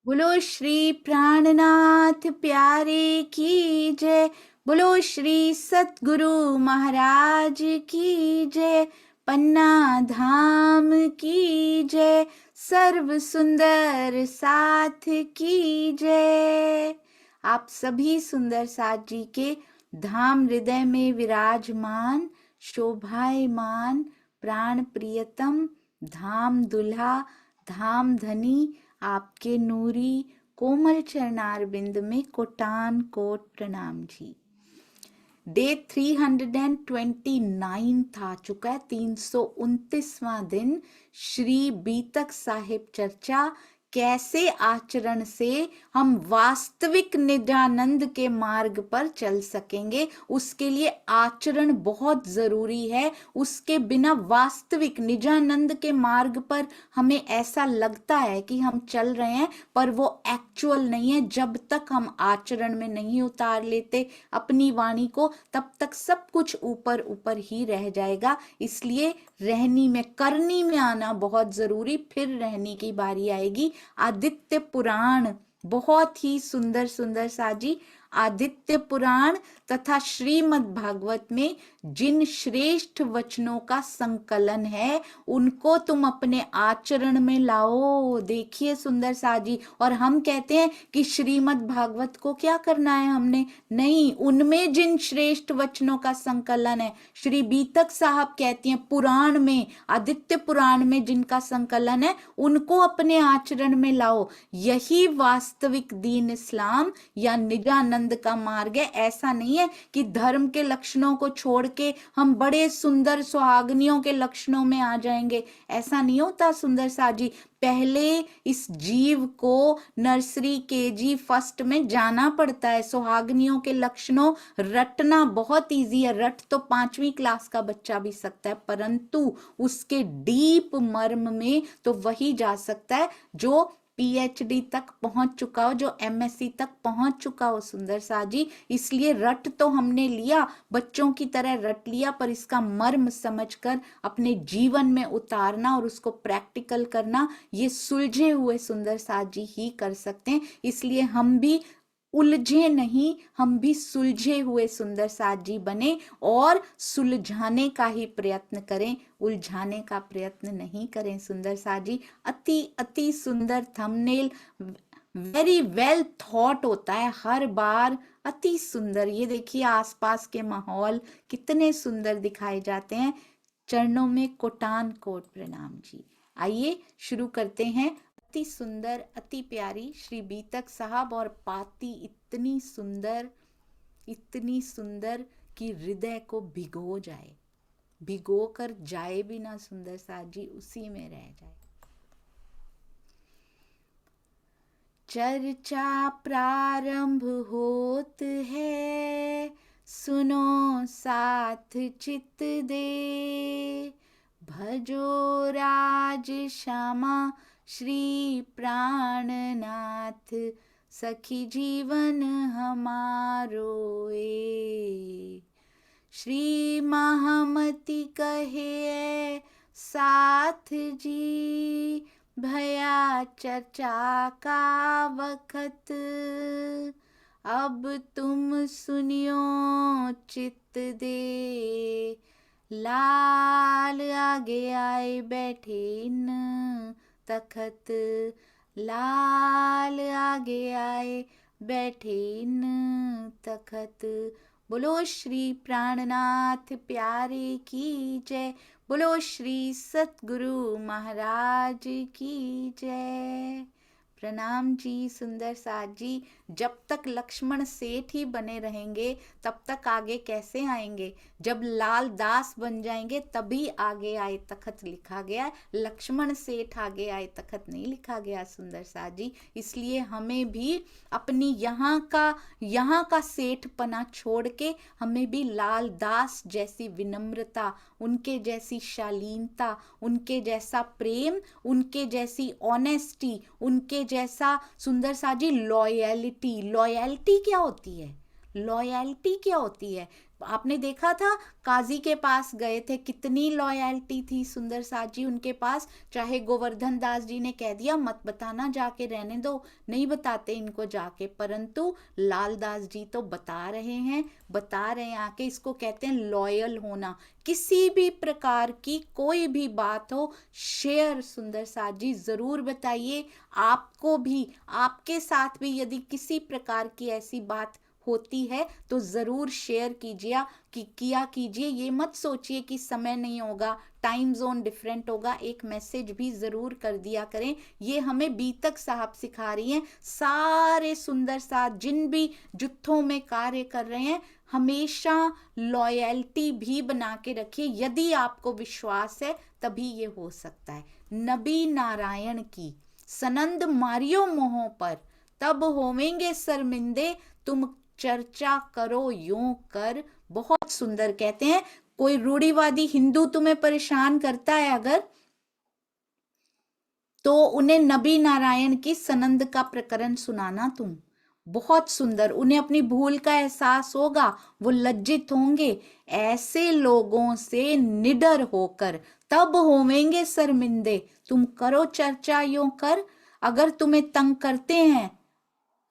बोलो श्री प्राणनाथ प्यारे की जय। बोलो श्री सतगुरु महाराज की जय। पन्ना धाम की जय। सर्व सुंदर साथ की जय। आप सभी सुंदर साथ जी के धाम हृदय में विराजमान शोभायमान प्राण प्रियतम धाम दुल्हा धाम धनी आपके नूरी कोमल चरणार बिंद में कोटान कोट प्रणाम जी। डे 329 था चुका है, 329वां दिन। श्री बीतक साहिब चर्चा, कैसे आचरण से हम वास्तविक निजानंद के मार्ग पर चल सकेंगे, उसके लिए आचरण बहुत जरूरी है। उसके बिना वास्तविक निजानंद के मार्ग पर हमें ऐसा लगता है कि हम चल रहे हैं, पर वो एक्चुअल नहीं है। जब तक हम आचरण में नहीं उतार लेते अपनी वाणी को, तब तक सब कुछ ऊपर ऊपर ही रह जाएगा। इसलिए रहनी में करनी में आना बहुत जरूरी, फिर रहनी की बारी आएगी। आदित्य पुराण बहुत ही सुंदर सुंदर साजी। आदित्य पुराण तथा श्रीमद् भागवत में जिन श्रेष्ठ वचनों का संकलन है, उनको तुम अपने आचरण में लाओ। देखिए सुंदर साजी, और हम कहते हैं कि श्रीमद् भागवत को क्या करना है हमने, नहीं, उनमें जिन श्रेष्ठ वचनों का संकलन है, श्री बीतक साहब कहती हैं पुराण में, आदित्य पुराण में जिनका संकलन है, उनको अपने आचरण में लाओ। यही वास्तविक दीन इस्लाम या निजानंद का मार्ग है। ऐसा नहीं है कि धर्म के लक्षणों को छोड़ के हम बड़े सुंदर सुहागनियों के लक्षणों में आ जाएंगे, ऐसा नहीं होता सुंदर साजी। पहले इस जीव को नर्सरी केजी फर्स्ट में जाना पड़ता है। सुहागनियों के लक्षणों रटना बहुत इजी है, रट तो 5वीं क्लास का बच्चा भी सकता है, परंतु उसके डीप मर्म में तो वही जा सकता है जो पीएचडी तक पहुंच चुका हो, जो एमएससी तक पहुंच चुका हो सुंदर साजी। इसलिए रट तो हमने लिया, बच्चों की तरह रट लिया, पर इसका मर्म समझकर अपने जीवन में उतारना और उसको प्रैक्टिकल करना, ये सुलझे हुए सुंदर साजी ही कर सकते हैं। इसलिए हम भी उलझे नहीं, हम भी सुलझे हुए सुंदर साजी बने और सुलझाने का ही प्रयत्न करें, उलझाने का प्रयत्न नहीं करें सुंदर साजी। अति अति सुंदर थंबनेल, वेरी वेल थॉट होता है हर बार, अति सुंदर। ये देखिए आसपास के माहौल कितने सुंदर दिखाए जाते हैं। चरणों में कोटान कोट प्रणाम जी। आइए शुरू करते हैं। अति सुंदर अति प्यारी श्री बीतक साहब, और पाती इतनी सुंदर कि हृदय को भिगो जाए, भिगो कर जाए भी ना सुंदर साजी, उसी में रह जाए। चर्चा प्रारंभ होत है, सुनो साथ चित दे, भजो राज श्यामा श्री प्राणनाथ, सखी जीवन हमारो ए। श्री महामति कहे साथ जी, भया चर्चा का वखत, अब तुम सुनियो चित दे, लाल आगे आए बैठे न तखत, लाल आगे आए बैठे न तखत। बोलो श्री प्राणनाथ प्यारे की जय। बोलो श्री सतगुरु महाराज की जय। प्रणाम जी सुंदर साथ जी। जब तक लक्ष्मण सेठ ही बने रहेंगे, तब तक आगे कैसे आएंगे? जब लाल दास बन जाएंगे तभी आगे आए तखत लिखा गया है, लक्ष्मण सेठ आगे आए तखत नहीं लिखा गया सुंदर साथ जी। इसलिए हमें भी अपनी यहाँ का सेठपना छोड़ के हमें भी लाल दास जैसी विनम्रता, उनके जैसी शालीनता, उनके जैसा प्रेम, उनके जैसी ऑनेस्टी, उनके जैसा सुंदर साजी लॉयल्टी। लॉयल्टी क्या होती है? लॉयल्टी क्या होती है? आपने देखा था काजी के पास गए थे, कितनी लॉयल्टी थी सुंदर साथ जी उनके पास। चाहे गोवर्धन दास जी ने कह दिया मत बताना, जाके रहने दो, नहीं बताते इनको जाके, परंतु लाल दास जी तो बता रहे हैं, बता रहे हैं आके। इसको कहते हैं लॉयल होना। किसी भी प्रकार की कोई भी बात हो, शेयर सुंदर साथ जी जरूर बताइए। आपको भी, आपके साथ भी यदि किसी प्रकार की ऐसी बात होती है तो जरूर शेयर कीजिए, कि किया कीजिए। ये मत सोचिए कि समय नहीं होगा, टाइम जोन डिफरेंट होगा, एक मैसेज भी जरूर कर दिया करें। ये हमें बीतक साहब सिखा रही हैं। सारे सुंदर साथ जिन भी जुत्थों में कार्य कर रहे हैं, हमेशा लॉयल्टी भी बना के रखिए। यदि आपको विश्वास है तभी ये हो सकता है। नबी नारायण की सनंद मारियो मोह पर, तब होवेंगे शर्मिंदे, तुम चर्चा करो यूं कर। बहुत सुंदर कहते हैं। कोई रूढ़िवादी हिंदू तुम्हें परेशान करता है अगर, तो उन्हें नबी नारायण की सनंद का प्रकरण सुनाना तुम। बहुत सुंदर, उन्हें अपनी भूल का एहसास होगा, वो लज्जित होंगे। ऐसे लोगों से निडर होकर तब होवेंगे शर्मिंदे, तुम करो चर्चा यूं कर। अगर तुम्हें तंग करते हैं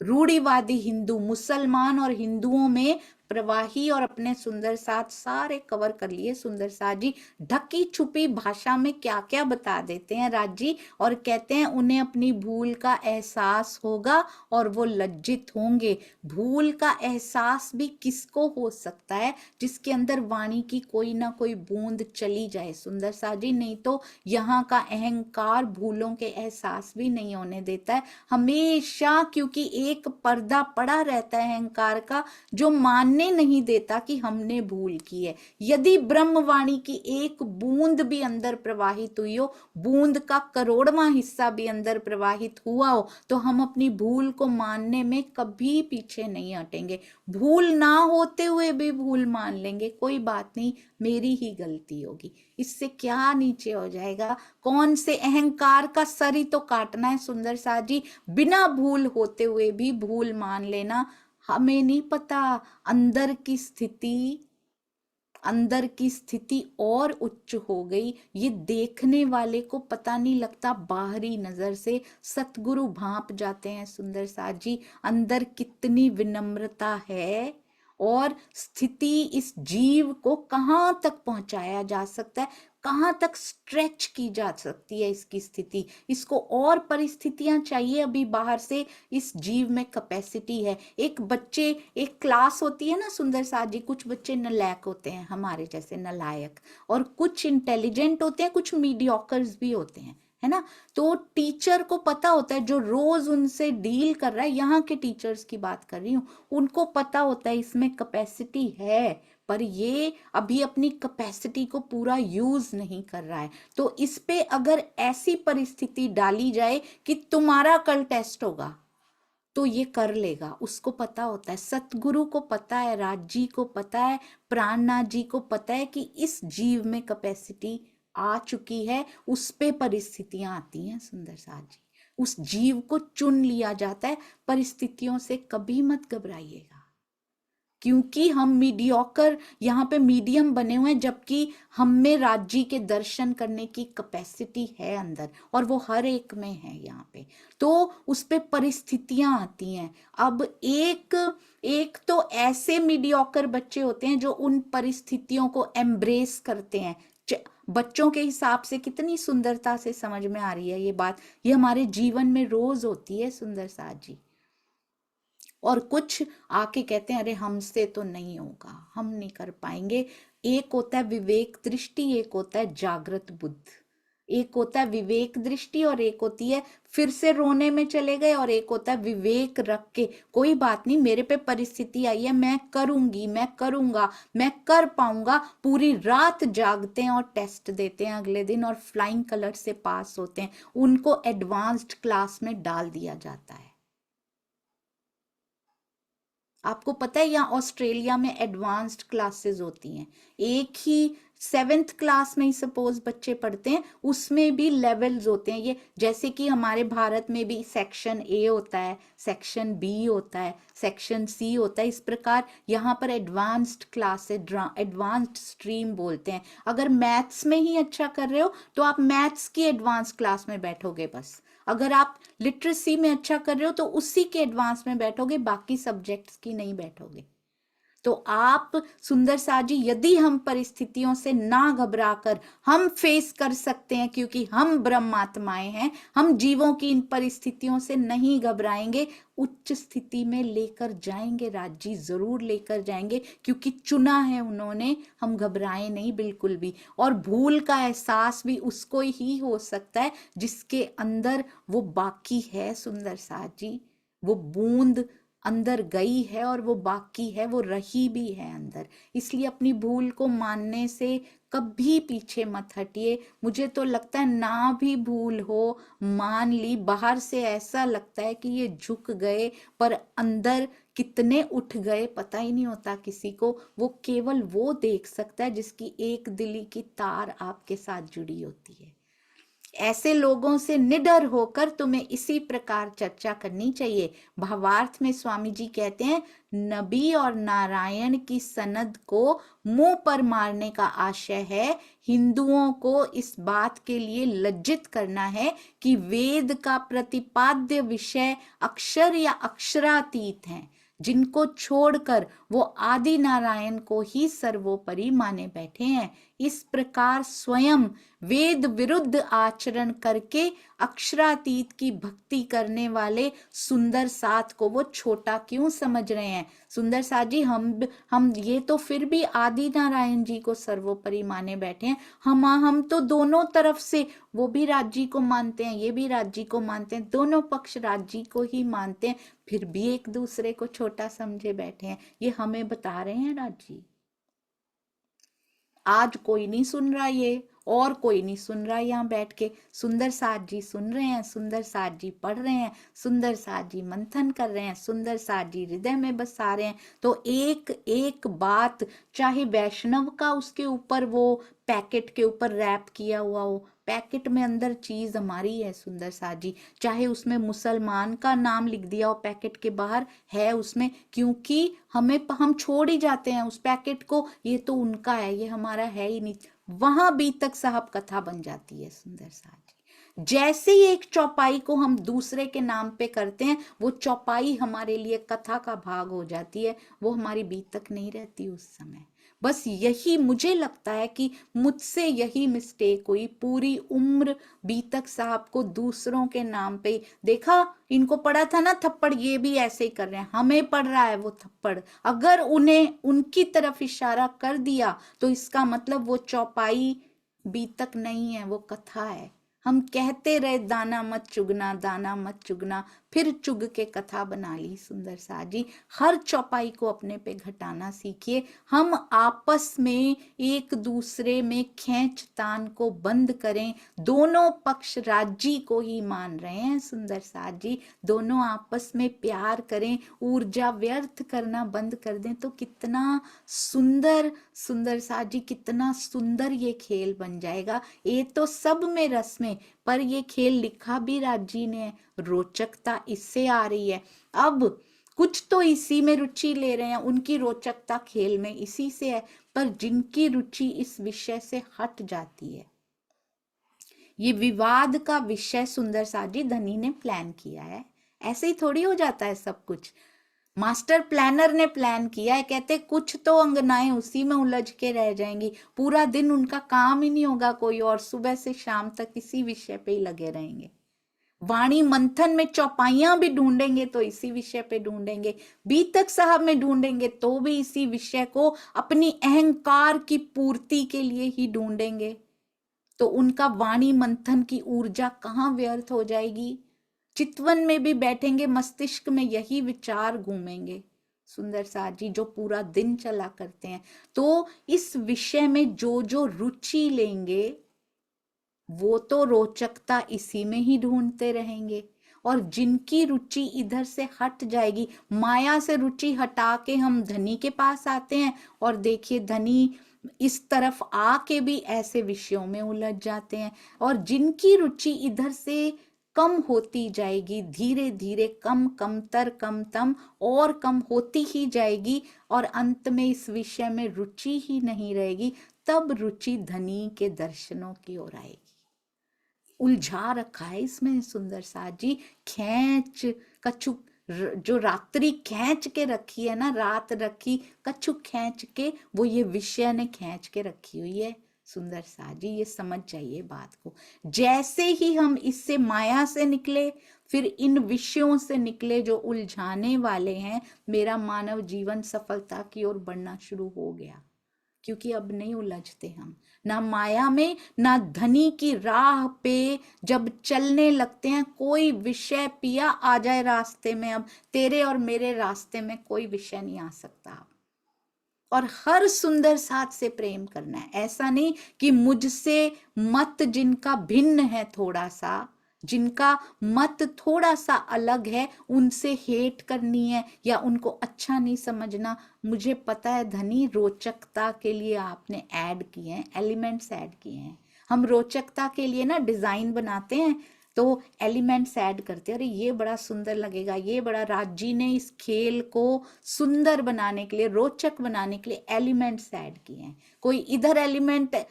रूढ़िवादी हिंदू, मुसलमान और हिंदुओं में प्रवाही और अपने सुंदर साथ सारे कवर कर लिए सुंदर साथ जी। ढकी छुपी भाषा में क्या क्या बता देते हैं राज जी, और कहते हैं उन्हें अपनी भूल का एहसास होगा और वो लज्जित होंगे। भूल का एहसास भी किसको हो सकता है? जिसके अंदर वाणी की कोई ना कोई बूंद चली जाए सुंदर साथ जी, नहीं तो यहाँ का अहंकार भूलों के एहसास भी नहीं होने देता है हमेशा, क्योंकि एक पर्दा पड़ा रहता है अहंकार का, जो मानने नहीं देता कि हमने भूल की है। यदि ब्रह्मवाणी की एक बूंद भी अंदर प्रवाहित हुई हो, बूंद का करोड़वां हिस्सा भी अंदर प्रवाहित हुआ हो, तो हम अपनी भूल को मानने में कभी पीछे नहीं हटेंगे। भूल ना होते हुए भी भूल मान लेंगे, कोई बात नहीं, मेरी ही गलती होगी, इससे क्या नीचे हो जाएगा। कौन से अहंकार का सर ही तो काटना है सुंदर साथ जी। बिना भूल होते हुए भी भूल मान लेना। हमें नहीं पता अंदर की स्थिति और उच्च हो गई, ये देखने वाले को पता नहीं लगता। बाहरी नजर से सतगुरु भांप जाते हैं सुंदर साथ जी, अंदर कितनी विनम्रता है और स्थिति इस जीव को कहाँ तक पहुंचाया जा सकता है, कहाँ तक स्ट्रेच की जा सकती है इसकी स्थिति। इसको और परिस्थितियां चाहिए अभी बाहर से, इस जीव में कैपेसिटी है। एक बच्चे, एक क्लास होती है ना सुंदर साथ जी, कुछ बच्चे नालायक होते हैं हमारे जैसे नालायक, और कुछ इंटेलिजेंट होते हैं, कुछ मीडियोकर्स भी होते हैं, है ना। तो टीचर को पता होता है, जो रोज उनसे डील कर रहा है, यहाँ के टीचर्स की बात कर रही हूँ, उनको पता होता है इसमें कैपेसिटी है, पर ये अभी अपनी कैपेसिटी को पूरा यूज नहीं कर रहा है। तो इस पे अगर ऐसी परिस्थिति डाली जाए कि तुम्हारा कल टेस्ट होगा, तो ये कर लेगा, उसको पता होता है। सतगुरु को पता है, राज जी को पता है, प्राणनाथ जी को पता है कि इस जीव में कैपेसिटी आ चुकी है। उस पे परिस्थितियां आती हैं सुंदर साथ जी, उस जीव को चुन लिया जाता है। परिस्थितियों से कभी मत घबराइएगा, क्योंकि हम मीडियोकर यहाँ पे मीडियम बने हुए हैं, जबकि हम में राज्य के दर्शन करने की कैपेसिटी है अंदर, और वो हर एक में है यहाँ पे। तो उस पे परिस्थितियां आती हैं। अब एक एक तो ऐसे मीडियोकर बच्चे होते हैं जो उन परिस्थितियों को एम्ब्रेस करते हैं। बच्चों के हिसाब से कितनी सुंदरता से समझ में आ रही है ये बात, ये हमारे जीवन में रोज होती है सुंदर साथ जी। और कुछ आके कहते हैं अरे हमसे तो नहीं होगा, हम नहीं कर पाएंगे। एक होता है विवेक दृष्टि, एक होता है जागृत बुद्ध। एक होता है विवेक दृष्टि और एक होती है फिर से रोने में चले गए, और एक होता है विवेक रख के कोई बात नहीं, मेरे पे परिस्थिति आई है, मैं करूंगी, मैं करूंगा, मैं कर पाऊंगा। पूरी रात जागते हैं और टेस्ट देते हैं अगले दिन, और फ्लाइंग कलर से पास होते हैं। उनको एडवांस्ड क्लास में डाल दिया जाता है। आपको पता है यहाँ ऑस्ट्रेलिया में एडवांस्ड क्लासेस होती हैं, एक ही 7th क्लास में ही सपोज बच्चे पढ़ते हैं, उसमें भी लेवल्स होते हैं। ये जैसे कि हमारे भारत में भी सेक्शन ए होता है, सेक्शन बी होता है, सेक्शन सी होता है, इस प्रकार यहाँ पर एडवांस्ड क्लास, एडवांस्ड स्ट्रीम बोलते हैं। अगर मैथ्स में ही अच्छा कर रहे हो तो आप मैथ्स की एडवांस क्लास में बैठोगे बस। अगर आप लिटरेसी में अच्छा कर रहे हो तो उसी के एडवांस में बैठोगे, बाकी सब्जेक्ट्स की नहीं बैठोगे। तो आप सुंदर सा जी, यदि हम परिस्थितियों से ना घबराकर हम फेस कर सकते हैं, क्योंकि हम ब्रह्मात्माएं हैं, हम जीवों की इन परिस्थितियों से नहीं घबराएंगे, उच्च स्थिति में लेकर जाएंगे राजी, जरूर लेकर जाएंगे, क्योंकि चुना है उन्होंने, हम घबराए नहीं बिल्कुल भी। और भूल का एहसास भी उसको ही हो सकता है जिसके अंदर वो बाकी है सुंदर सा जी, वो बूंद अंदर गई है और वो बाकी है, वो रही भी है अंदर। इसलिए अपनी भूल को मानने से कभी पीछे मत हटिए। मुझे तो लगता है ना भी भूल हो, मान ली, बाहर से ऐसा लगता है कि ये झुक गए, पर अंदर कितने उठ गए पता ही नहीं होता किसी को। वो केवल वो देख सकता है जिसकी एक दिली की तार आपके साथ जुड़ी होती है। ऐसे लोगों से निडर होकर तुम्हें इसी प्रकार चर्चा करनी चाहिए। भावार्थ में स्वामी जी कहते हैं, नबी और नारायण की सनद को मुंह पर मारने का आशय है। हिंदुओं को इस बात के लिए लज्जित करना है कि वेद का प्रतिपाद्य विषय अक्षर या अक्षरातीत हैं, जिनको छोड़कर वो आदि नारायण को ही सर्वोपरि माने बैठे हैं। इस प्रकार स्वयं वेद विरुद्ध आचरण करके अक्षरातीत की भक्ति करने वाले सुंदर साथ को वो छोटा क्यों समझ रहे हैं? सुंदर साथ जी, हम ये तो फिर भी आदि नारायण जी को सर्वोपरि माने बैठे हैं। हम तो दोनों तरफ से, वो भी राज जी को मानते हैं, ये भी राज जी को मानते हैं, दोनों पक्ष राज जी को ही मानते हैं, फिर भी एक दूसरे को छोटा समझे बैठे हैं। ये हमें बता रहे हैं राज जी। आज कोई नहीं सुन रहा ये, और कोई नहीं सुन रहा यहाँ बैठ के। सुंदर साथ जी सुन रहे हैं, सुंदर साथ जी पढ़ रहे हैं, सुंदर साथ जी मंथन कर रहे हैं, सुंदर साथ जी हृदय में बसा रहे हैं। तो एक एक बात, चाहे वैष्णव का उसके ऊपर वो पैकेट के ऊपर रैप किया हुआ हो, पैकेट में अंदर चीज हमारी है सुंदर साथ जी, चाहे उसमें मुसलमान का नाम लिख दिया हो पैकेट के बाहर, है उसमें, क्योंकि हम छोड़ ही जाते हैं उस पैकेट को, ये तो उनका है, ये हमारा है ही नहीं। वहां बीतक साहब कथा बन जाती है सुंदर साथ जी। जैसे ही एक चौपाई को हम दूसरे के नाम पे करते हैं, वो चौपाई हमारे लिए कथा का भाग हो जाती है, वो हमारी बीतक नहीं रहती उस समय। बस यही मुझे लगता है कि मुझसे यही मिस्टेक हुई पूरी उम्र, बीतक साहब को दूसरों के नाम पे देखा। इनको पड़ा था ना थप्पड़, ये भी ऐसे ही कर रहे हैं, हमें पड़ रहा है वो थप्पड़। अगर उन्हें उनकी तरफ इशारा कर दिया तो इसका मतलब वो चौपाई बीतक नहीं है, वो कथा है। हम कहते रहे दाना मत चुगना, दाना मत चुगना, फिर चुग के कथा बना ली सुंदर सा जी। हर चौपाई को अपने पे घटाना सीखिए। हम आपस में एक दूसरे में खींचतान को बंद करें। दोनों पक्ष राज्य को ही मान रहे हैं सुंदर सा जी, दोनों आपस में प्यार करें, ऊर्जा व्यर्थ करना बंद कर दें, तो कितना सुंदर सुंदर सा जी, कितना सुंदर ये खेल बन जाएगा। ये तो सब में रस में, पर ये खेल लिखा भी राजी ने, रोचकता इससे आ रही है। अब कुछ तो इसी में रुचि ले रहे हैं, उनकी रोचकता खेल में इसी से है, पर जिनकी रुचि इस विषय से हट जाती है, ये विवाद का विषय सुंदर सा जी धनी ने प्लान किया है, ऐसे ही थोड़ी हो जाता है सब कुछ। मास्टर प्लानर ने प्लान किया है, कहते कुछ तो अंगनाएं उसी में उलझ के रह जाएंगी, पूरा दिन उनका काम ही नहीं होगा कोई, और सुबह से शाम तक इसी विषय पे ही लगे रहेंगे। वाणी मंथन में चौपाइयां भी ढूंढेंगे तो इसी विषय पे ढूंढेंगे, बीतक साहब में ढूंढेंगे तो भी इसी विषय को अपनी अहंकार की पूर्ति के लिए ही ढूंढेंगे। तो उनका वाणी मंथन की ऊर्जा कहाँ व्यर्थ हो जाएगी? चितवन में भी बैठेंगे, मस्तिष्क में यही विचार घूमेंगे सुंदर साथ जी, जो पूरा दिन चला करते हैं। तो इस विषय में जो जो रुचि लेंगे वो तो रोचकता इसी में ही ढूंढते रहेंगे, और जिनकी रुचि इधर से हट जाएगी, माया से रुचि हटा के हम धनी के पास आते हैं, और देखिए धनी इस तरफ आके भी ऐसे विषयों में उलझ जाते हैं। और जिनकी रुचि इधर से कम होती जाएगी, धीरे धीरे कम कम और कम होती ही जाएगी, और अंत में इस विषय में रुचि ही नहीं रहेगी, तब रुचि धनी के दर्शनों की ओर आएगी। उलझा रखा है इसमें सुंदर साथ जी, खींच कछु, जो रात्रि खींच के रखी है ना, रात रखी कछु खींच के, वो ये विषय ने खींच के रखी हुई है सुंदर साथ जी। ये समझ जाइए बात को। जैसे ही हम इससे माया से निकले, फिर इन विषयों से निकले जो उलझाने वाले हैं, मेरा मानव जीवन सफलता की ओर बढ़ना शुरू हो गया। क्योंकि अब नहीं उलझते हम, ना माया में ना धनी की राह पे जब चलने लगते हैं। कोई विषय पिया आ जाए रास्ते में, अब तेरे और मेरे रास्ते में कोई विषय नहीं आ सकता। और हर सुंदर साथ से प्रेम करना है। ऐसा नहीं कि मुझसे मत जिनका भिन्न है, थोड़ा सा जिनका मत थोड़ा सा अलग है, उनसे हेट करनी है या उनको अच्छा नहीं समझना। मुझे पता है धनी, रोचकता के लिए आपने ऐड किए हैं, एलिमेंट्स ऐड किए हैं। हम रोचकता के लिए ना डिजाइन बनाते हैं, तो एलिमेंट्स ऐड करते हैं, अरे ये बड़ा सुंदर लगेगा, ये बड़ा, राजी ने इस खेल को सुंदर बनाने के लिए, रोचक बनाने के लिए एलिमेंट्स ऐड किए हैं। कोई इधर एलिमेंट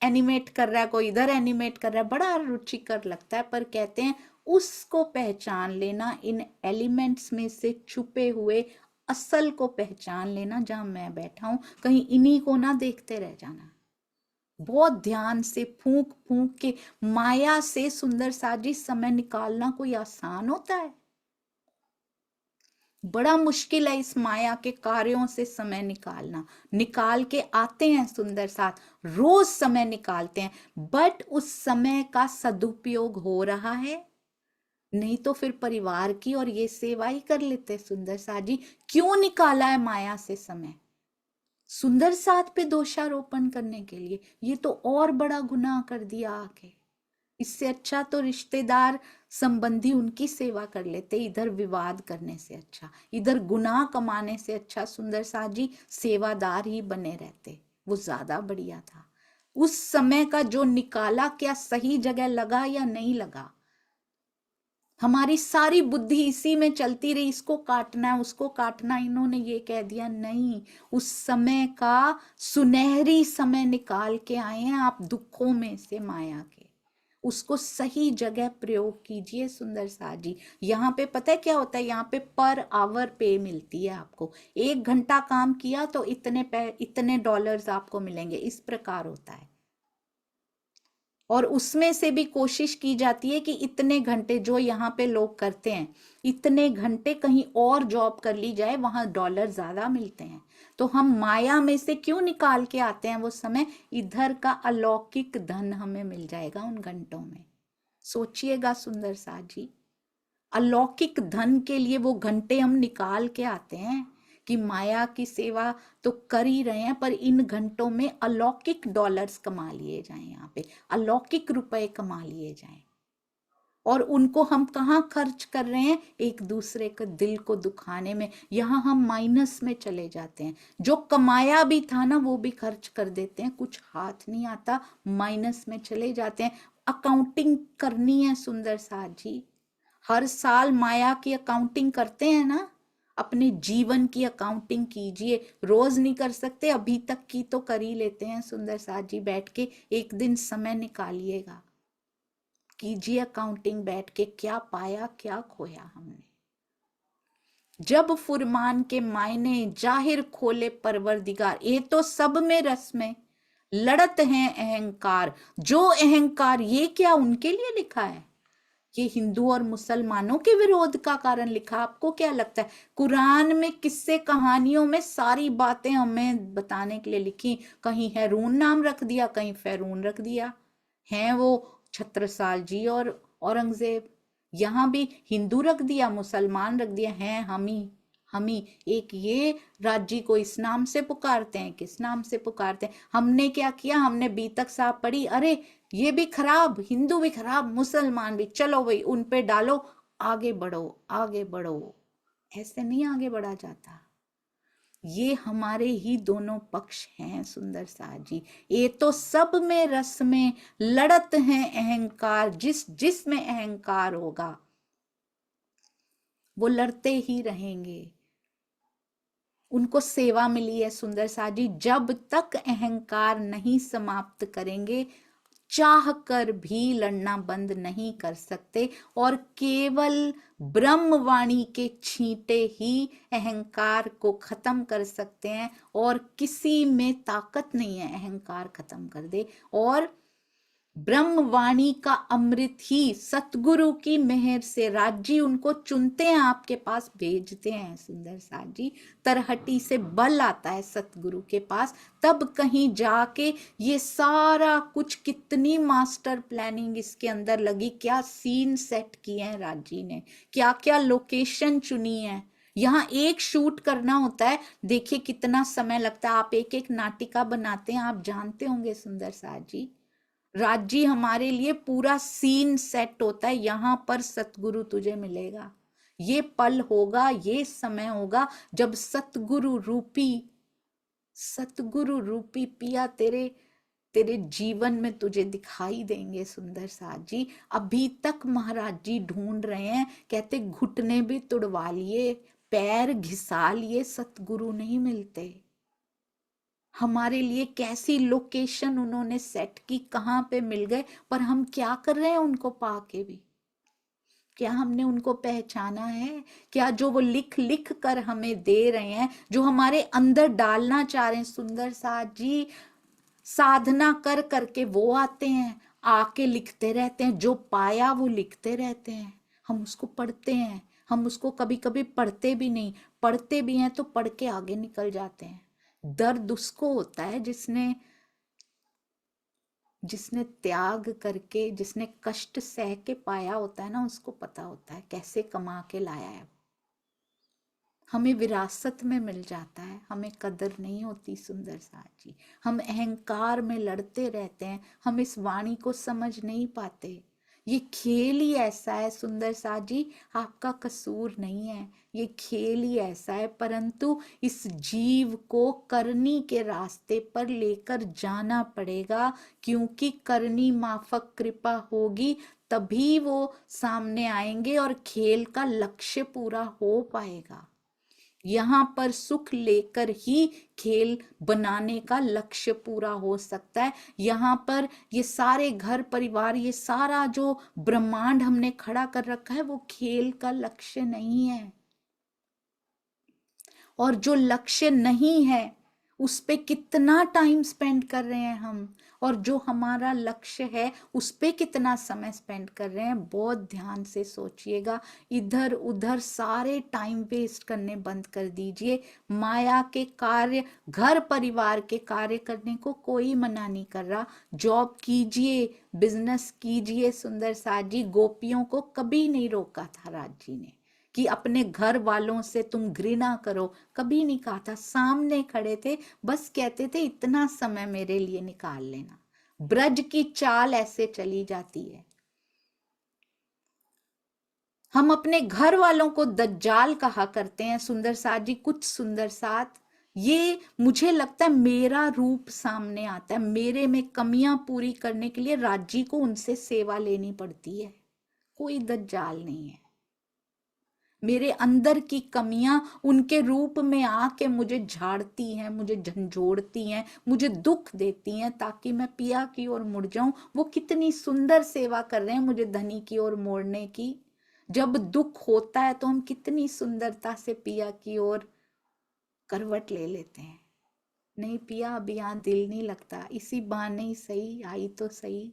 एनिमेट कर रहा है, कोई इधर एनिमेट कर रहा है, बड़ा रुचिकर लगता है। पर कहते हैं उसको पहचान लेना, इन एलिमेंट्स में से छुपे हुए असल को पहचान लेना। जहां मैं बैठा हूं, कहीं इन्हीं को ना देखते रह जाना। बहुत ध्यान से फूंक फूंक के माया से सुंदर साजी समय निकालना कोई आसान होता है? बड़ा मुश्किल है इस माया के कार्यों से समय निकालना। निकाल के आते हैं सुंदर साथ, रोज समय निकालते हैं, बट उस समय का सदुपयोग हो रहा है? नहीं तो फिर परिवार की और ये सेवा ही कर लेते। सुंदर साथ जी, क्यों निकाला है माया से समय? सुंदर साथ पे दोषारोपण करने के लिए? ये तो और बड़ा गुनाह कर दिया आके। इससे अच्छा तो रिश्तेदार संबंधी उनकी सेवा कर लेते, इधर विवाद करने से अच्छा, इधर गुनाह कमाने से अच्छा सुंदर साथ जी सेवादार ही बने रहते, वो ज्यादा बढ़िया था। उस समय का जो निकाला, क्या सही जगह लगा या नहीं लगा? हमारी सारी बुद्धि इसी में चलती रही, इसको काटना है, उसको काटना। इन्होंने ये कह दिया, नहीं, उस समय का सुनहरी समय निकाल के आए हैं आप दुखों में से, माया के। उसको सही जगह प्रयोग कीजिए सुंदर साथ जी। यहाँ पे पता है क्या होता है? यहाँ पे पर आवर पे मिलती है आपको। 1 घंटा काम किया तो इतने डॉलर्स आपको मिलेंगे, इस प्रकार होता है। और उसमें से भी कोशिश की जाती है कि इतने घंटे जो यहाँ पे लोग करते हैं, इतने घंटे कहीं और जॉब कर ली जाए, वहां डॉलर ज्यादा मिलते हैं। तो हम माया में से क्यों निकाल के आते हैं वो समय? इधर का अलौकिक धन हमें मिल जाएगा उन घंटों में। सोचिएगा सुंदर साथ जी, अलौकिक धन के लिए वो घंटे हम निकाल के आते हैं कि माया की सेवा तो कर ही रहे हैं, पर इन घंटों में अलौकिक डॉलर्स कमा लिए जाएं, यहाँ पे अलौकिक रुपए कमा लिए जाएं। और उनको हम कहाँ खर्च कर रहे हैं? एक दूसरे के दिल को दुखाने में। यहाँ हम माइनस में चले जाते हैं। जो कमाया भी था ना, वो भी खर्च कर देते हैं, कुछ हाथ नहीं आता, माइनस में चले जाते हैं। अकाउंटिंग करनी है सुंदर साथ जी, हर साल माया की अकाउंटिंग करते हैं ना, अपने जीवन की अकाउंटिंग कीजिए। रोज नहीं कर सकते, अभी तक की तो कर ही लेते हैं सुंदर साथ जी। बैठ के एक दिन समय निकालिएगा, कीजिए अकाउंटिंग बैठ के, क्या पाया क्या खोया हमने। जब फुरमान के मायने जाहिर खोले परवरदिगार, ये तो सब में रस में लड़त हैं अहंकार। जो अहंकार, ये क्या उनके लिए लिखा है? ये हिंदू और मुसलमानों के विरोध का कारण लिखा। आपको क्या लगता है? कुरान में किस्से कहानियों में सारी बातें हमें बताने के लिए लिखी। कहीं हैरून नाम रख दिया, कहीं फैरून रख दिया। हैं वो छत्रसाल जी और औरंगजेब। यहाँ भी हिंदू रख दिया, मुसलमान रख दिया, हैं हम ही। एक ये राज्य को इस नाम से पुकारते हैं, किस नाम से पुकारते हैं। हमने क्या किया? हमने बीतक साहब पढ़ी, अरे ये भी खराब, हिंदू भी खराब, मुसलमान भी, चलो भाई उन पे डालो, आगे बढ़ो आगे बढ़ो। ऐसे नहीं आगे बढ़ा जाता। ये हमारे ही दोनों पक्ष हैं सुंदर साज जी। ये तो सब में रस में लड़त हैं अहंकार, जिस जिस में अहंकार होगा वो लड़ते ही रहेंगे। उनको सेवा मिली है सुंदर साज जी, जब तक अहंकार नहीं समाप्त करेंगे चाह कर भी लड़ना बंद नहीं कर सकते। और केवल ब्रह्मवाणी के छींटे ही अहंकार को खत्म कर सकते हैं, और किसी में ताकत नहीं है अहंकार खत्म कर दे। और ब्रह्मवाणी का अमृत ही सतगुरु की मेहर से राज्य उनको चुनते हैं, आपके पास भेजते हैं सुंदर साज जी। तरहटी से बल आता है सतगुरु के पास, तब कहीं जाके ये सारा कुछ, कितनी मास्टर प्लानिंग इसके अंदर लगी, क्या सीन सेट किए हैं राज्य ने, क्या क्या लोकेशन चुनी है। यहाँ एक शूट करना होता है, देखिए कितना समय लगता है। आप एक एक नाटिका बनाते हैं, आप जानते होंगे सुंदर साज जी। राज्य हमारे लिए पूरा सीन सेट होता है, यहां पर सतगुरु तुझे मिलेगा, ये पल होगा, ये समय होगा जब सतगुरु रूपी पिया तेरे तेरे जीवन में तुझे दिखाई देंगे सुंदर साज जी। अभी तक महाराज जी ढूंढ रहे हैं, कहते घुटने भी तुड़वा लिए, पैर घिसा लिए, सतगुरु नहीं मिलते। हमारे लिए कैसी लोकेशन उन्होंने सेट की, कहां पे मिल गए, पर हम क्या कर रहे हैं उनको पाके भी? क्या हमने उनको पहचाना है? क्या जो वो लिख लिख कर हमें दे रहे हैं, जो हमारे अंदर डालना चाह रहे हैं सुंदर साज जी, साधना कर करके वो आते हैं, आके लिखते रहते हैं, जो पाया वो लिखते रहते हैं। हम उसको पढ़ते हैं, हम उसको कभी कभी पढ़ते भी नहीं, पढ़ते भी हैं तो पढ़ के आगे निकल जाते हैं। दर्द उसको होता है जिसने जिसने त्याग करके, जिसने कष्ट सह के पाया होता है ना, उसको पता होता है कैसे कमा के लाया है। हमें विरासत में मिल जाता है, हमें कदर नहीं होती सुंदर साज जी। हम अहंकार में लड़ते रहते हैं, हम इस वाणी को समझ नहीं पाते। ये खेल ही ऐसा है सुंदर साज जी, आपका कसूर नहीं है, ये खेल ही ऐसा है। परंतु इस जीव को करनी के रास्ते पर लेकर जाना पड़ेगा, क्योंकि करनी माफक कृपा होगी तभी वो सामने आएंगे और खेल का लक्ष्य पूरा हो पाएगा। यहाँ पर सुख लेकर ही खेल बनाने का लक्ष्य पूरा हो सकता है। यहाँ पर ये सारे घर परिवार, ये सारा जो ब्रह्मांड हमने खड़ा कर रखा है, वो खेल का लक्ष्य नहीं है। और जो लक्ष्य नहीं है उस पे कितना टाइम स्पेंड कर रहे हैं हम, और जो हमारा लक्ष्य है उस पे कितना समय स्पेंड कर रहे हैं, बहुत ध्यान से सोचिएगा। इधर उधर सारे टाइम वेस्ट करने बंद कर दीजिए। माया के कार्य, घर परिवार के कार्य करने को कोई मना नहीं कर रहा। जॉब कीजिए, बिजनेस कीजिए सुंदर साज जी। गोपियों को कभी नहीं रोका था राज जी ने कि अपने घर वालों से तुम घृणा करो, कभी नहीं कहा था। सामने खड़े थे, बस कहते थे इतना समय मेरे लिए निकाल लेना। ब्रज की चाल ऐसे चली जाती है। हम अपने घर वालों को दज्जाल कहा करते हैं सुंदर साथ जी। कुछ सुंदर साथ, ये मुझे लगता है मेरा रूप सामने आता है, मेरे में कमियां पूरी करने के लिए राज्य को उनसे सेवा लेनी पड़ती है। कोई दज्जाल नहीं है। मेरे अंदर की कमियां उनके रूप में आके मुझे झाड़ती हैं, मुझे झंझोड़ती हैं, मुझे दुख देती हैं, ताकि मैं पिया की ओर मुड़ जाऊं। वो कितनी सुंदर सेवा कर रहे हैं मुझे धनी की ओर मोड़ने की। जब दुख होता है तो हम कितनी सुंदरता से पिया की ओर करवट ले लेते हैं। नहीं पिया, अब यहाँ दिल नहीं लगता, इसी बहाने ही सही आई तो सही।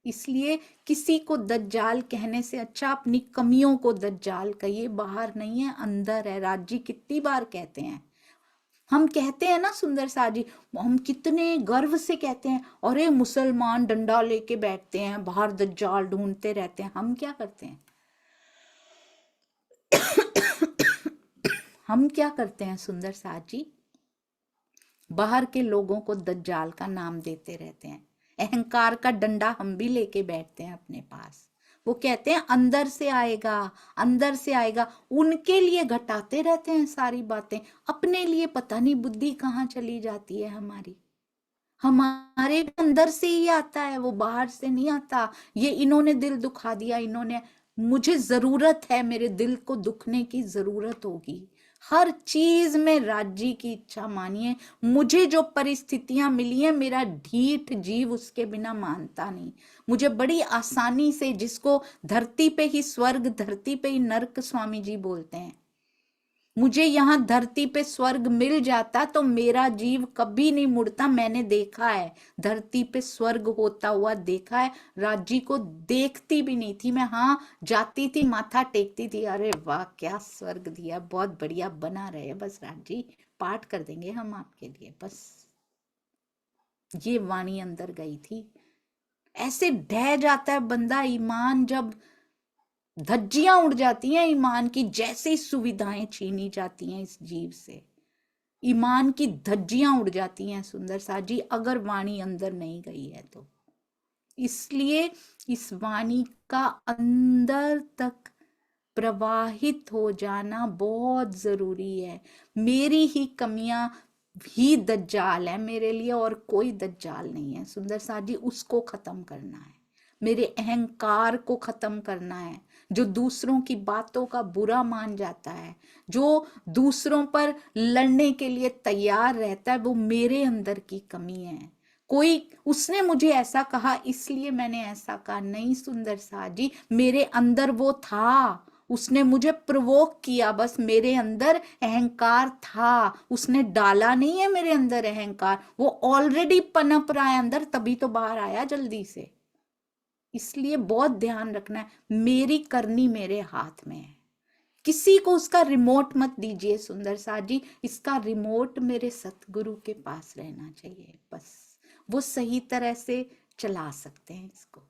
इसलिए किसी को दज्जाल कहने से अच्छा अपनी कमियों को दज्जाल कहिए। बाहर नहीं है, अंदर है। राज्य कितनी बार कहते हैं, हम कहते हैं ना सुंदर सा जी, हम कितने गर्व से कहते हैं, अरे मुसलमान डंडा लेके बैठते हैं, बाहर दज्जाल ढूंढते रहते हैं। हम क्या करते हैं हम क्या करते हैं सुंदर सा जी, बाहर के लोगों को दज्जाल का नाम देते रहते हैं। अहंकार का डंडा हम भी लेके बैठते हैं अपने पास। वो कहते हैं अंदर से आएगा, अंदर से आएगा। उनके लिए घटाते रहते हैं सारी बातें, अपने लिए पता नहीं बुद्धि कहाँ चली जाती है हमारी। हमारे अंदर से ही आता है, वो बाहर से नहीं आता। ये इन्होंने दिल दुखा दिया, इन्होंने, मुझे जरूरत है, मेरे दिल को दुखने की जरूरत होगी। हर चीज में राज्य की इच्छा मानिए। मुझे जो परिस्थितियां मिली हैं, मेरा ढीठ जीव उसके बिना मानता नहीं। मुझे बड़ी आसानी से, जिसको धरती पे ही स्वर्ग, धरती पे ही नर्क स्वामी जी बोलते हैं, मुझे यहाँ धरती पे स्वर्ग मिल जाता तो मेरा जीव कभी नहीं मुड़ता। मैंने देखा है, धरती पे स्वर्ग होता हुआ देखा है। राजी को देखती भी नहीं थी मैं, हाँ जाती थी, माथा टेकती थी, अरे वाह क्या स्वर्ग दिया, बहुत बढ़िया बना रहे, बस राजी पाठ कर देंगे हम आपके लिए, बस ये वाणी अंदर गई थी। ऐसे ढह जाता है बंदा, ईमान जब, धज्जियां उड़ जाती हैं ईमान की, जैसे ही सुविधाएं छीनी जाती हैं इस जीव से, ईमान की धज्जियां उड़ जाती हैं सुंदर सा जी, अगर वाणी अंदर नहीं गई है तो। इसलिए इस वाणी का अंदर तक प्रवाहित हो जाना बहुत जरूरी है। मेरी ही कमियां ही दज्जाल है मेरे लिए, और कोई दज्जाल नहीं है सुंदर सा जी। उसको खत्म करना है, मेरे अहंकार को खत्म करना है। जो दूसरों की बातों का बुरा मान जाता है, जो दूसरों पर लड़ने के लिए तैयार रहता है, वो मेरे अंदर की कमी है। कोई, उसने मुझे ऐसा कहा इसलिए मैंने ऐसा कहा, नहीं सुंदर सा जी, मेरे अंदर वो था, उसने मुझे प्रोवोक किया, बस मेरे अंदर अहंकार था, उसने डाला नहीं है मेरे अंदर अहंकार, वो ऑलरेडी पनप रहा है अंदर, तभी तो बाहर आया जल्दी से। इसलिए बहुत ध्यान रखना है, मेरी करनी मेरे हाथ में है। किसी को उसका रिमोट मत दीजिए सुंदर सा जी, इसका रिमोट मेरे सतगुरु के पास रहना चाहिए, बस वो सही तरह से चला सकते हैं इसको।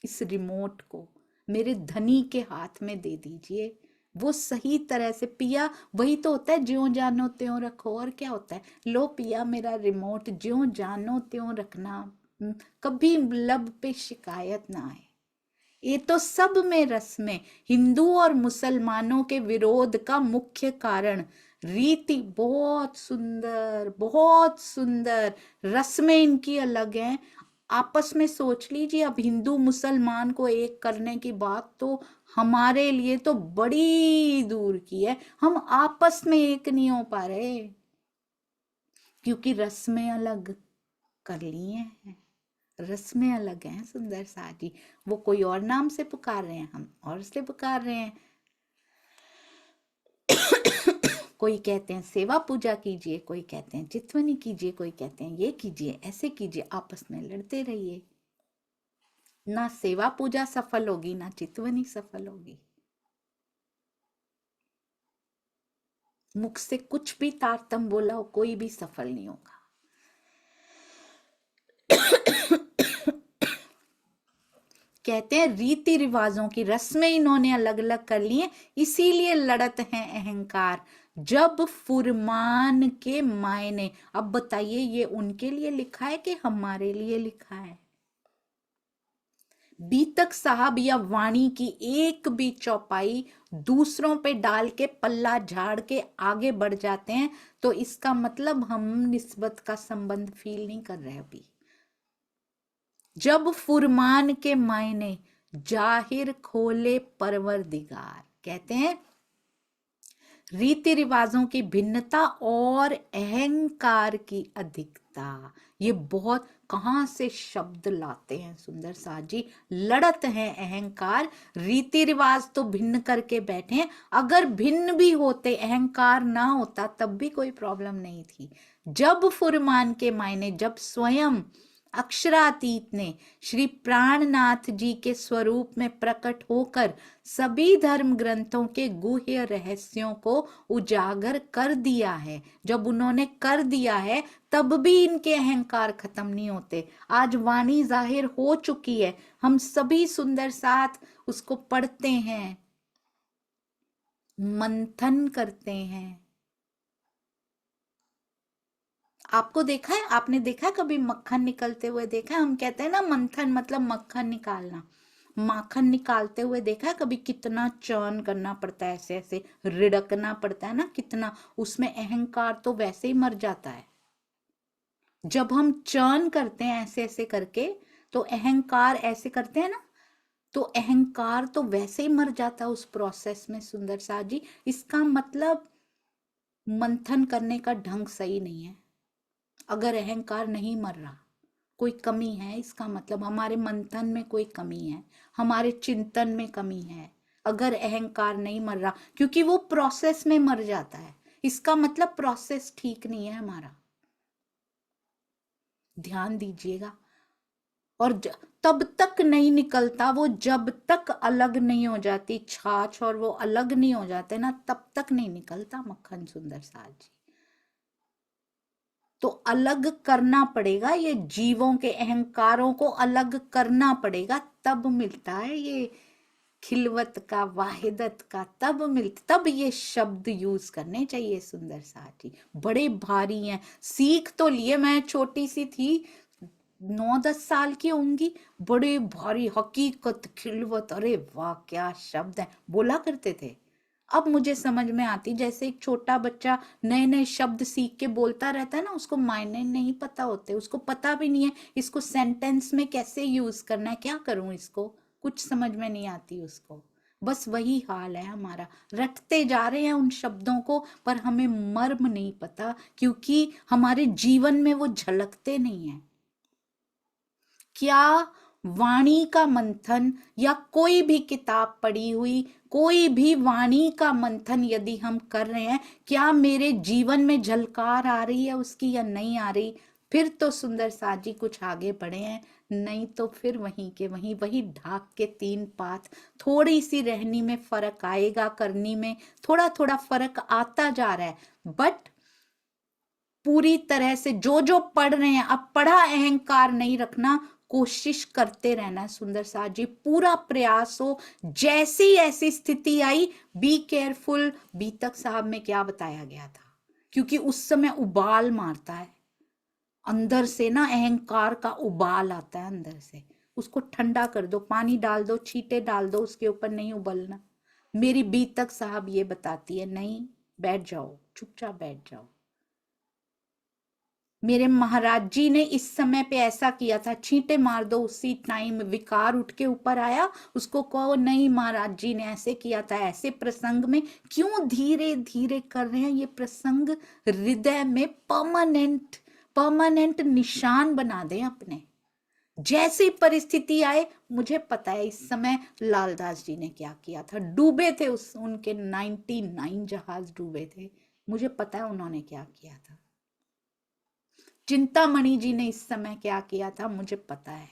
इस रिमोट को मेरे धनी के हाथ में दे दीजिए, वो सही तरह से, पिया वही तो होता है, ज्यों जानो त्यों रखो, और क्या होता है, लो पिया मेरा रिमोट, ज्यों जानो त्यों रखना, कभी लब पे शिकायत ना आए। ये तो सब में रस में, हिंदू और मुसलमानों के विरोध का मुख्य कारण रीति, बहुत सुंदर बहुत सुंदर, रस में इनकी अलग है। आपस में सोच लीजिए, अब हिंदू मुसलमान को एक करने की बात तो हमारे लिए तो बड़ी दूर की है, हम आपस में एक नहीं हो पा रहे, क्योंकि रस में अलग कर लिए हैं, रस में अलग हैं सुंदर सा जी। वो कोई और नाम से पुकार रहे हैं, हम और से पुकार रहे हैं। कोई कहते हैं सेवा पूजा कीजिए, कोई कहते हैं चितवनी कीजिए, कोई कहते हैं ये कीजिए, ऐसे कीजिए, आपस में लड़ते रहिए। ना सेवा पूजा सफल होगी, ना चितवनी सफल होगी। मुख से कुछ भी तारतम बोला हो, कोई भी सफल नहीं होगा। कहते हैं रीति रिवाजों की रस्में इन्होंने अलग अलग कर ली हैं, इसीलिए लड़त है अहंकार। जब फुरमान के मायने, अब बताइए ये उनके लिए लिखा है कि हमारे लिए लिखा है? बीतक साहब या वाणी की एक भी चौपाई दूसरों पे डाल के पल्ला झाड़ के आगे बढ़ जाते हैं, तो इसका मतलब हम निस्बत का संबंध फील नहीं कर रहे अभी। जब फुरमान के मायने जाहिर खोले परवरदिगार, कहते हैं रीति रिवाजों की भिन्नता और अहंकार की अधिकता। ये बहुत कहां से शब्द लाते हैं सुंदर सा जी, लड़त है अहंकार। रीति रिवाज तो भिन्न करके बैठे हैं, अगर भिन्न भी होते, अहंकार ना होता, तब भी कोई प्रॉब्लम नहीं थी। जब फुरमान के मायने, जब स्वयं अक्षरातीत ने श्री प्राणनाथ जी के स्वरूप में प्रकट होकर सभी धर्म ग्रंथों के गुह्य रहस्यों को उजागर कर दिया है, जब उन्होंने कर दिया है, तब भी इनके अहंकार खत्म नहीं होते। आज वाणी जाहिर हो चुकी है, हम सभी सुंदर साथ उसको पढ़ते हैं, मंथन करते हैं। आपको देखा है, आपने देखा है कभी मक्खन निकलते हुए देखा है? हम कहते हैं ना मंथन मतलब मक्खन निकालना, माखन निकालते हुए देखा है कभी? कितना चर्न करना पड़ता है, ऐसे ऐसे रिड़कना पड़ता है ना कितना, उसमें अहंकार तो वैसे ही मर जाता है। जब हम चर्न करते हैं ऐसे ऐसे करके, तो अहंकार ऐसे करते हैं ना, तो अहंकार तो वैसे ही मर जाता है उस प्रोसेस में। सुंदर सा जी, इसका मतलब मंथन करने का ढंग सही नहीं है। अगर अहंकार नहीं मर रहा, कोई कमी है, इसका मतलब हमारे मंथन में कोई कमी है, हमारे चिंतन में कमी है। अगर अहंकार नहीं मर रहा, क्योंकि वो प्रोसेस में मर जाता है, इसका मतलब प्रोसेस ठीक नहीं है हमारा। ध्यान दीजिएगा। और तब तक नहीं निकलता वो, जब तक अलग नहीं हो जाती छाछ और वो अलग नहीं हो जाते ना, तब तक नहीं निकलता मक्खन। सुंदर साज जी, तो अलग करना पड़ेगा, ये जीवों के अहंकारों को अलग करना पड़ेगा, तब मिलता है ये खिलवत का, वाहिदत का, तब मिलता, तब ये शब्द यूज करने चाहिए। सुंदर साथी बड़े भारी हैं, सीख तो लिए, मैं छोटी सी थी, 9-10 साल की होंगी, बड़े भारी हकीकत, खिलवत, अरे वाह क्या शब्द है, बोला करते थे। अब मुझे समझ में आती, जैसे एक छोटा बच्चा नए नए शब्द सीख के बोलता रहता है ना, उसको मायने नहीं पता होते, उसको पता भी नहीं है इसको सेंटेंस में कैसे यूज करना है, क्या करूं इसको, कुछ समझ में नहीं आती उसको। बस वही हाल है हमारा, रटते जा रहे हैं उन शब्दों को, पर हमें मर्म नहीं पता, क्योंकि हमारे जीवन में वो झलकते नहीं है। क्या वाणी का मंथन, या कोई भी किताब पढ़ी हुई, कोई भी वाणी का मंथन यदि हम कर रहे हैं, क्या मेरे जीवन में झलकार आ रही है उसकी या नहीं आ रही? फिर तो सुंदर साजी कुछ आगे बढ़े हैं, नहीं तो फिर वहीं के वहीं, वही ढाक के 3 पात। थोड़ी सी रहनी में फर्क आएगा, करनी में थोड़ा थोड़ा फर्क आता जा रहा है, बट पूरी तरह से जो जो पढ़ रहे हैं, अब पढ़ा अहंकार नहीं रखना, कोशिश करते रहना। सुंदर साथ जी, पूरा प्रयास हो, जैसी ऐसी स्थिति आई, बी केयरफुल। बीतक साहब में क्या बताया गया था, क्योंकि उस समय उबाल मारता है अंदर से ना, अहंकार का उबाल आता है अंदर से, उसको ठंडा कर दो, पानी डाल दो, छींटे डाल दो उसके ऊपर, नहीं उबलना। मेरी बीतक साहब ये बताती है, नहीं, बैठ जाओ, चुपचाप बैठ जाओ। मेरे महाराज जी ने इस समय पे ऐसा किया था, छींटे मार दो, उसी टाइम विकार उठ के ऊपर आया, उसको कहो नहीं महाराज जी ने ऐसे किया था। ऐसे प्रसंग में क्यों धीरे धीरे कर रहे हैं, ये प्रसंग हृदय में परमानेंट परमानेंट निशान बना दें अपने। जैसी परिस्थिति आए, मुझे पता है इस समय लालदास जी ने क्या किया था, डूबे थे उनके 99 जहाज डूबे थे, मुझे पता है उन्होंने क्या किया था। चिंतामणि जी ने इस समय क्या किया था, मुझे पता है।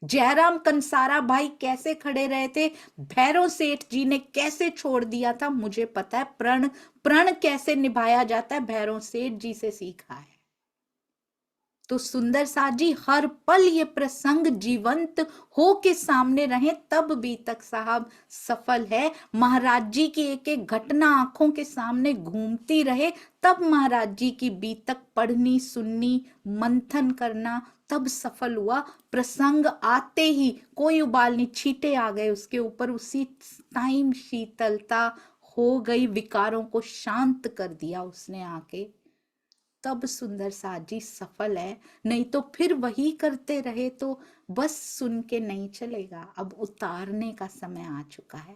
जयराम कंसारा भाई कैसे खड़े रहे थे, भैरव सेठ जी ने कैसे छोड़ दिया था, मुझे पता है। प्रण प्रण कैसे निभाया जाता है, भैरव सेठ जी से सीखा है। तो सुंदर साथ जी, हर पल ये प्रसंग जीवंत हो के सामने रहे, तब बीतक साहब सफल है। महाराज जी की एक एक घटना आंखों के सामने घूमती रहे, तब महाराज जी की बीतक पढ़नी, सुननी, मंथन करना, तब सफल हुआ। प्रसंग आते ही कोई उबाल नहीं, छींटे आ गए उसके ऊपर, उसी टाइम शीतलता हो गई, विकारों को शांत कर दिया उसने आके, तब सुंदर साथ जी सफल है। नहीं तो फिर वही करते रहे तो बस सुन के नहीं चलेगा, अब उतारने का समय आ चुका है।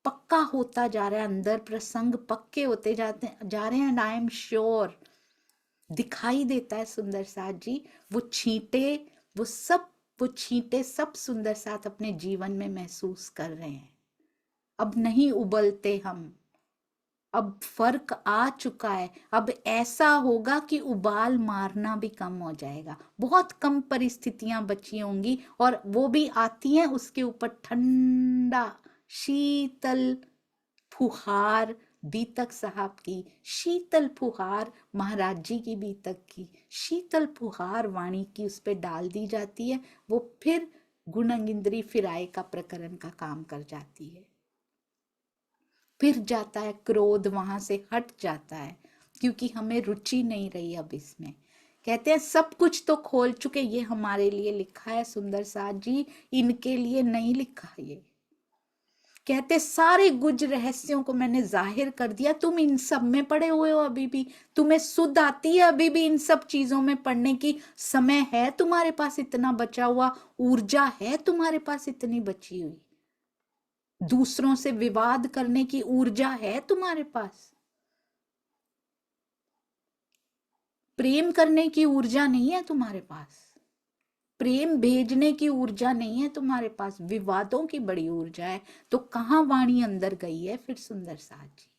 पक्का होता जा रहा है, अंदर प्रसंग पक्के होते जाते जा रहे हैं, आई एम श्योर। दिखाई देता है सुंदर साथ जी, वो छींटे, वो छींटे सब सुंदर साथ अपने जीवन में महसूस कर रहे हैं। अब नहीं उबलते हम, अब फर्क आ चुका है। अब ऐसा होगा कि उबाल मारना भी कम हो जाएगा, बहुत कम परिस्थितियां बची होंगी, और वो भी आती हैं उसके ऊपर ठंडा शीतल फुहार। बीतक साहब की शीतल फुहार, महाराज जी की बीतक की शीतल फुहार वाणी की उस पर डाल दी जाती है, वो फिर गुणंगिंद्री फिराए का प्रकरण का काम कर जाती है। फिर जाता है क्रोध, वहां से हट जाता है, क्योंकि हमें रुचि नहीं रही अब इसमें। कहते हैं सब कुछ तो खोल चुके, ये हमारे लिए लिखा है सुंदर साथ जी, इनके लिए नहीं लिखा। ये कहते सारे गुज रहस्यों को मैंने जाहिर कर दिया, तुम इन सब में पड़े हुए हो अभी भी, तुम्हें सुध आती है अभी भी इन सब चीजों में पढ़ने की, समय है तुम्हारे पास इतना बचा हुआ, ऊर्जा है तुम्हारे पास इतनी बची हुई, दूसरों से विवाद करने की ऊर्जा है तुम्हारे पास, प्रेम करने की ऊर्जा नहीं है तुम्हारे पास, प्रेम भेजने की ऊर्जा नहीं है तुम्हारे पास, विवादों की बड़ी ऊर्जा है। तो कहाँ वाणी अंदर गई है फिर सुंदर साथ जी?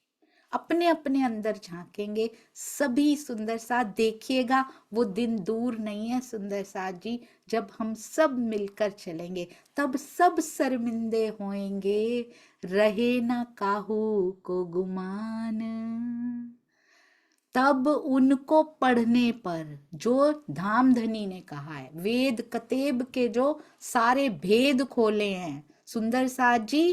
अपने अपने अंदर झांकेंगे सभी सुंदर साथ, देखिएगा वो दिन दूर नहीं है सुंदर साथ जी, जब हम सब मिलकर चलेंगे तब सब शर्मिंदे होएंगे, रहे ना काहू को गुमान। तब उनको पढ़ने पर, जो धामधनी ने कहा है, वेद कतेब के जो सारे भेद खोले हैं सुंदर साथ जी,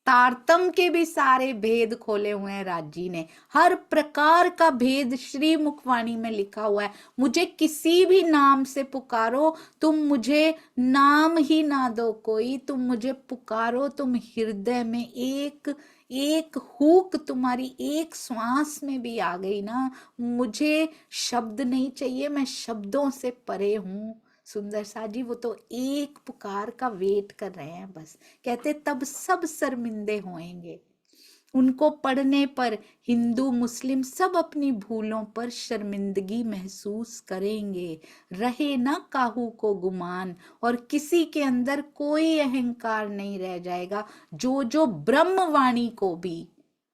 तारतम के भी सारे भेद खोले हुए हैं राज जी ने, हर प्रकार का भेद श्री मुखवाणी में लिखा हुआ है। मुझे किसी भी नाम से पुकारो, तुम मुझे नाम ही ना दो कोई, तुम मुझे पुकारो, तुम हृदय में एक एक हुक तुम्हारी एक श्वास में भी आ गई ना, मुझे शब्द नहीं चाहिए, मैं शब्दों से परे हूं सुंदर साथ जी, वो तो एक पुकार का वेट कर रहे हैं बस। कहते तब सब शर्मिंदे होएंगे, उनको पढ़ने पर हिंदू मुस्लिम सब अपनी भूलों पर शर्मिंदगी महसूस करेंगे, रहे ना काहू को गुमान, और किसी के अंदर कोई अहंकार नहीं रह जाएगा। जो जो ब्रह्मवाणी को भी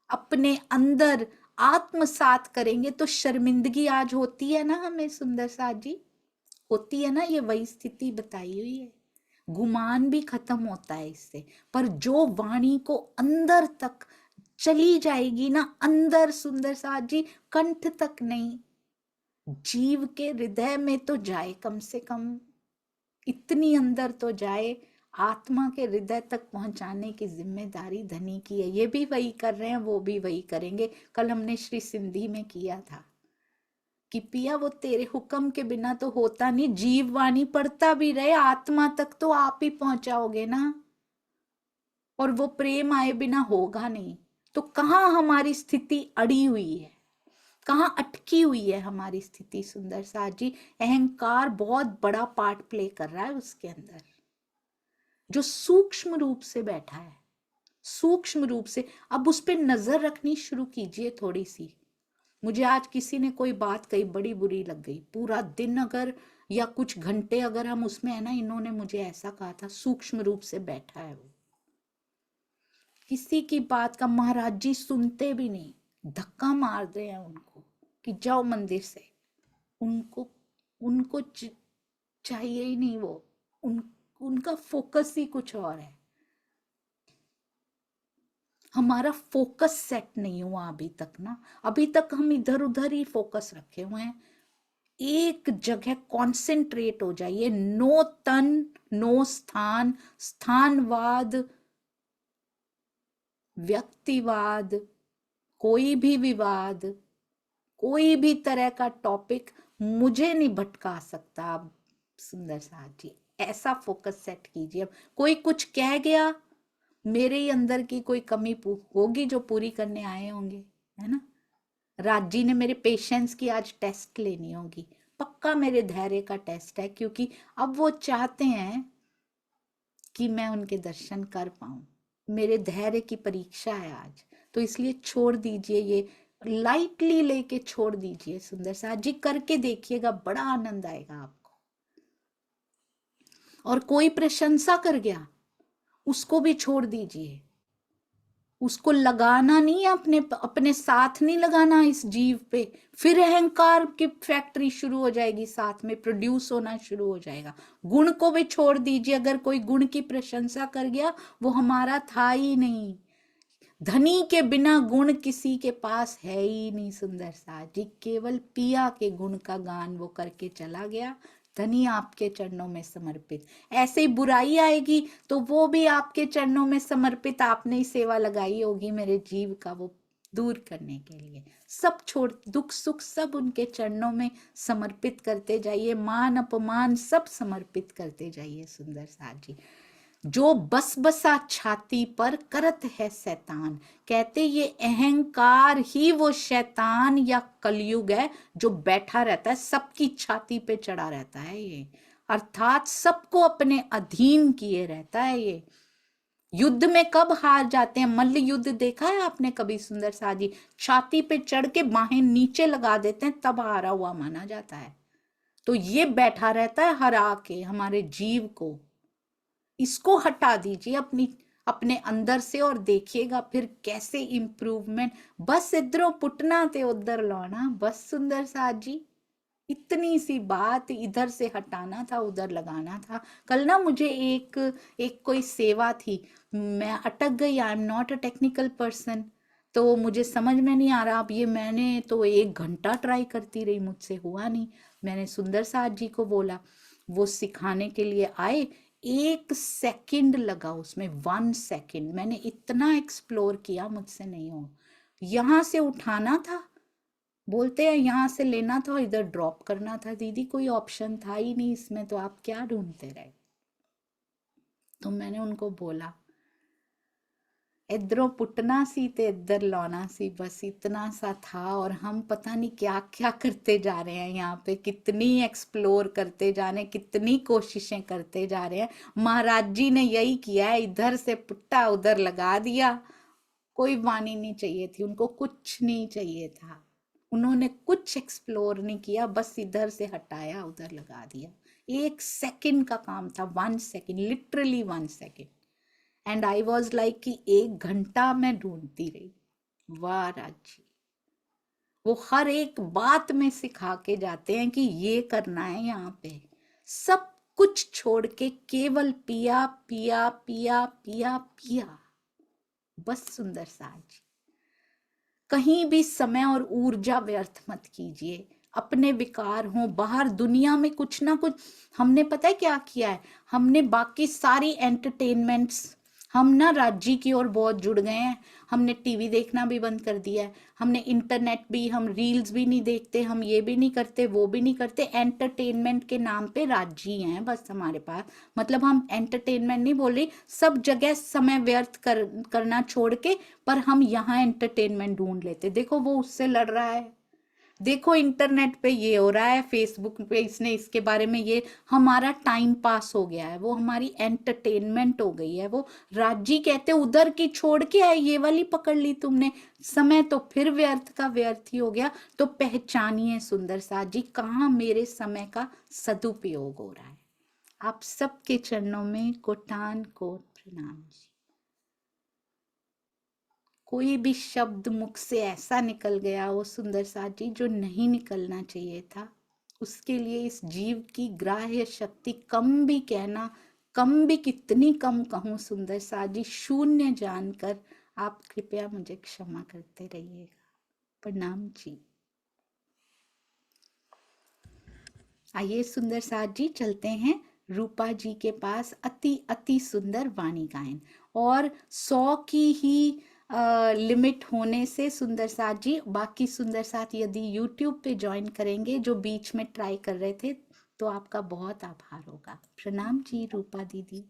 अपने अंदर आत्मसात करेंगे, तो शर्मिंदगी आज होती है ना हमें सुंदर साथ जी, होती है ना, ये वही स्थिति बताई हुई है, गुमान भी खत्म होता है इससे। पर जो वाणी को अंदर तक चली जाएगी ना, अंदर सुंदर साथ जी, कंठ तक नहीं, जीव के हृदय में तो जाए, कम से कम इतनी अंदर तो जाए, आत्मा के हृदय तक पहुंचाने की जिम्मेदारी धनी की है। ये भी वही कर रहे हैं, वो भी वही करेंगे। कल हमने श्री सिंधी में किया था कि पिया वो तेरे हुक्म के बिना तो होता नहीं, जीव वाणी पढ़ता भी रहे, आत्मा तक तो आप ही पहुंचाओगे ना, और वो प्रेम आए बिना होगा नहीं। तो कहाँ हमारी स्थिति अड़ी हुई है, कहाँ अटकी हुई है हमारी स्थिति सुंदर साथ जी? अहंकार बहुत बड़ा पार्ट प्ले कर रहा है उसके अंदर, जो सूक्ष्म रूप से बैठा है, सूक्ष्म रूप से। अब उस पर नजर रखनी शुरू कीजिए थोड़ी सी। मुझे आज किसी ने कोई बात कही, बड़ी बुरी लग गई, पूरा दिन अगर या कुछ घंटे अगर हम उसमें है ना, इन्होंने मुझे ऐसा कहा था, सूक्ष्म रूप से बैठा है वो, किसी की बात का महाराज जी सुनते भी नहीं, धक्का मार रहे हैं उनको कि जाओ मंदिर से, उनको उनको चाहिए ही नहीं वो, उनका फोकस ही कुछ और है। हमारा फोकस सेट नहीं हुआ अभी तक ना, अभी तक हम इधर उधर ही फोकस रखे हुए हैं। एक जगह कॉन्सेंट्रेट हो जाइए, नो तन नो स्थान, स्थानवाद, व्यक्तिवाद, कोई भी विवाद, कोई भी तरह का टॉपिक मुझे नहीं भटका सकता। आप सुंदर साथ जी ऐसा फोकस सेट कीजिए। अब कोई कुछ कह गया, मेरे ही अंदर की कोई कमी होगी जो पूरी करने आए होंगे, है ना। राज जी ने मेरे पेशेंस की आज टेस्ट लेनी होगी, पक्का मेरे धैर्य का टेस्ट है, क्योंकि अब वो चाहते हैं कि मैं उनके दर्शन कर पाऊं, मेरे धैर्य की परीक्षा है आज। तो इसलिए छोड़ दीजिए, ये लाइटली लेके छोड़ दीजिए सुंदर साथ जी, करके देखिएगा, बड़ा आनंद आएगा आपको। और कोई प्रशंसा कर गया, उसको भी छोड़ दीजिए, उसको लगाना नहीं है, अपने अपने साथ नहीं लगाना इस जीव पे, फिर अहंकार की फैक्ट्री शुरू हो जाएगी, साथ में प्रोड्यूस होना शुरू हो जाएगा। गुण को भी छोड़ दीजिए, अगर कोई गुण की प्रशंसा कर गया, वो हमारा था ही नहीं। धनी के बिना गुण किसी के पास है ही नहीं सुंदर साथ जी, केवल पिया के गुण का गान वो करके चला गया, धनी आपके चरणों में समर्पित। ऐसे ही बुराई आएगी तो वो भी आपके चरणों में समर्पित, आपने ही सेवा लगाई होगी मेरे जीव का, वो दूर करने के लिए। सब छोड़, दुख सुख सब उनके चरणों में समर्पित करते जाइए, मान अपमान सब समर्पित करते जाइए। सुंदर साथ जी, जो बस बसा छाती पर करत है शैतान, कहते ये अहंकार ही वो शैतान या कलयुग है जो बैठा रहता है, सबकी छाती पे चढ़ा रहता है ये, अर्थात सबको अपने अधीन किए रहता है ये। युद्ध में कब हार जाते हैं? मल्ल युद्ध देखा है आपने कभी? सुंदर सा जी, छाती पे चढ़ के बाहें नीचे लगा देते हैं, तब हारा हुआ माना जाता है। तो ये बैठा रहता है हरा के हमारे जीव को। इसको हटा दीजिए अपने अंदर से और देखिएगा फिर कैसे इंप्रूवमेंट। बस इधरों पुटना ते उधर लौना, बस सुंदर साथ जी, इतनी सी बात, इधर से हटाना था उधर लगाना था। कल ना मुझे एक कोई सेवा थी, मैं अटक गई। I am not a technical person, तो मुझे समझ में नहीं आ रहा। अब ये मैंने तो 1 घंटा ट्राई करती रही, मुझसे हुआ नहीं। मैंने सुंदर साथ जी को बोला, वो सिखाने के लिए आए। 1 सेकंड लगा उसमें, 1 सेकंड, मैंने इतना एक्सप्लोर किया, मुझसे नहीं हो। यहाँ से उठाना था, बोलते हैं यहाँ से लेना था, इधर ड्रॉप करना था। दीदी कोई ऑप्शन था ही नहीं इसमें, तो आप क्या ढूंढते रहे? तो मैंने उनको बोला, इधरों पुटना सी ते इधर लौना सी, बस इतना सा था। और हम पता नहीं क्या क्या करते जा रहे हैं यहाँ पे, कितनी एक्सप्लोर करते जा रहे हैं, कितनी कोशिशें करते जा रहे हैं। महाराज जी ने यही किया है, इधर से पुट्टा उधर लगा दिया। कोई वाणी नहीं चाहिए थी उनको, कुछ नहीं चाहिए था, उन्होंने कुछ एक्सप्लोर नहीं किया, बस इधर से हटाया उधर लगा दिया। 1 सेकंड का काम था, 1 second, literally 1 second. And I was like कि 1 घंटा मैं ढूंढती रही। वाह राज जी, वो हर एक बात में सिखा के जाते हैं कि ये करना है यहाँ पे। सब कुछ छोड़ के केवल पिया पिया पिया पिया पिया, बस सुंदर साथ जी। कहीं भी समय और ऊर्जा व्यर्थ मत कीजिए। अपने विकार हो, बाहर दुनिया में कुछ ना कुछ हमने पता है क्या किया है, हमने बाकी सारी एंटरटेनमेंट्स, हम ना राज्य की ओर बहुत जुड़ गए हैं। हमने टीवी देखना भी बंद कर दिया है, हमने इंटरनेट भी, हम रील्स भी नहीं देखते, हम ये भी नहीं करते, वो भी नहीं करते। एंटरटेनमेंट के नाम पे राज्य हैं बस हमारे पास। मतलब हम एंटरटेनमेंट नहीं बोल रही, सब जगह समय व्यर्थ करना छोड़ के, पर हम यहाँ एंटरटेनमेंट ढूंढ लेते। देखो वो उससे लड़ रहा है, देखो इंटरनेट पे ये हो रहा है, फेसबुक पे इसने इसके बारे में ये, हमारा टाइम पास हो गया है, वो हमारी एंटरटेनमेंट हो गई है। वो राजी कहते उधर की छोड़ के आए, ये वाली पकड़ ली तुमने, समय तो फिर व्यर्थ का व्यर्थ ही हो गया। तो पहचानिए सुंदर साथ जी, कहाँ मेरे समय का सदुपयोग हो रहा है। आप सबके चरणों में कोटान कोट प्रणाम जी। कोई भी शब्द मुख से ऐसा निकल गया वो सुंदर साथ जी जो नहीं निकलना चाहिए था, उसके लिए इस जीव की ग्राह्य शक्ति कम भी कहना, कम भी कितनी कम कहूँ सुंदर साथ जी, शून्य जानकर आप कृपया मुझे क्षमा करते रहिएगा। प्रणाम जी। आइए सुंदर साथ जी चलते हैं रूपा जी के पास, अति अति सुंदर वाणी गायन। और 100 की ही लिमिट होने से सुंदर साथ जी, बाकी सुंदर साथ यदि यूट्यूब पे ज्वाइन करेंगे जो बीच में ट्राई कर रहे थे, तो आपका बहुत आभार होगा। प्रणाम जी रूपा दीदी।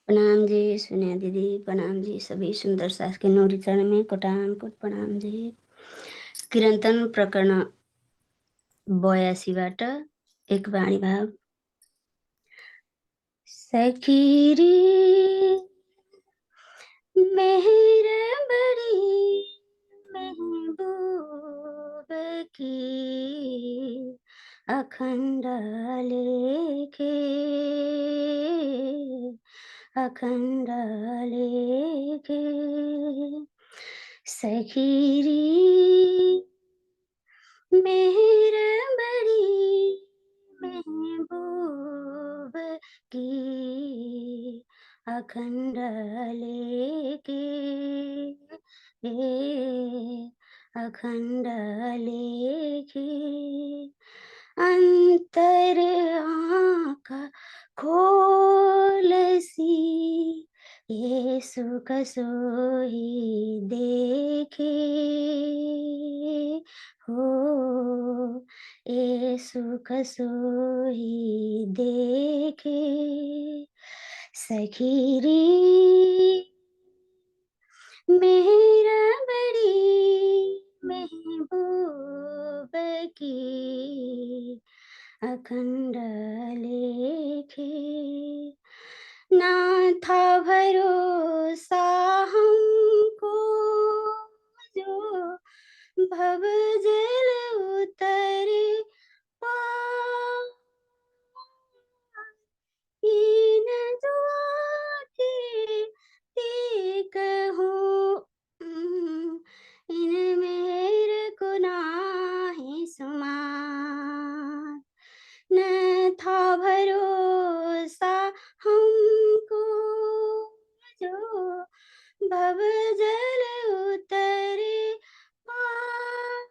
प्रणाम जी सुनिया दीदी, प्रणाम जी सभी सुंदर सास के नूरी चरण में कोटान कोट प्रणाम जी। कीर्तन प्रकरण 82बाट एक वाणी भाव। सखीरी मेहर बड़ी महबूब की, अखंड लेखे अखंड लेखे। सखीरी मेहर बड़ी महबूब की, अखंड लेके अखंड लेके। अंतर आँख खोल सी ये सुख सोई देखे हो, ये सुख सोई देखे सखी रे, मेरा बड़ी महबूब की अखंड लेखे, ना था भरोसा हमको जो भव जल उतरे पार, इन दुआ के देख हूँ, इन मेरे को नाहीं सुमार, न था भरोसा हमको जो भव जल उतरे पार,